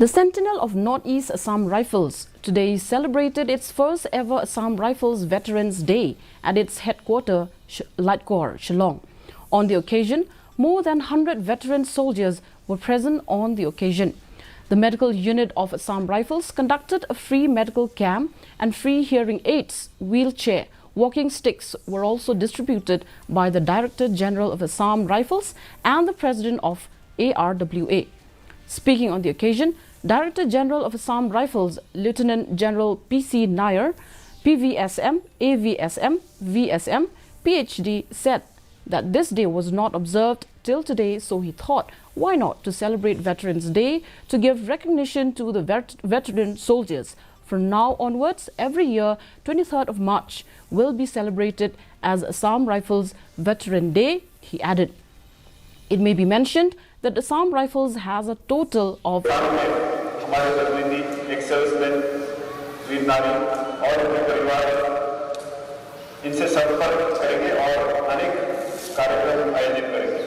The Sentinel of Northeast Assam Rifles today celebrated its first ever Assam Rifles Veterans Day at its headquarters, Lightcore, Shillong. On the occasion, more than 100 veteran soldiers were present on the occasion. The medical unit of Assam Rifles conducted a free medical camp and free hearing aids, wheelchair, walking sticks were also distributed by the Director General of Assam Rifles and the President of ARWA. Speaking on the occasion, Director General of Assam Rifles, Lieutenant General P.C. Nair, PVSM, AVSM, VSM, PhD, said that this day was not observed till today, so he thought, why not to celebrate Veterans Day to give recognition to the veteran soldiers. From now onwards, every year, 23rd of March will be celebrated as Assam Rifles Veteran Day, he added. It may be mentioned that Assam Rifles has a total of इनसे संपर्क करेंगे और अनेक कार्यक्रम आयोजित करेंगे।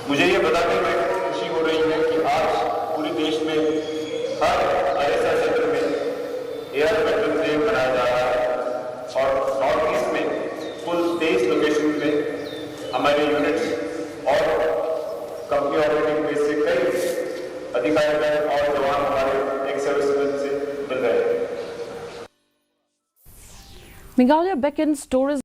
मुझे ये बताते हुए खुशी हो रही है कि आज पूरे देश में हर ऐसा क्षेत्र में एयर वेटरन डे मनाया जा रहा है और नॉर्थ ईस्ट में कुल 23 लोकेशन में हमारे यूनिट्स और कंपनी ऑपरेटिंग बेस से कई अधिकारी और जवान हमारे एक्स सर्विसमैन से मिल रहे हैं। Meghalaya beckons tourism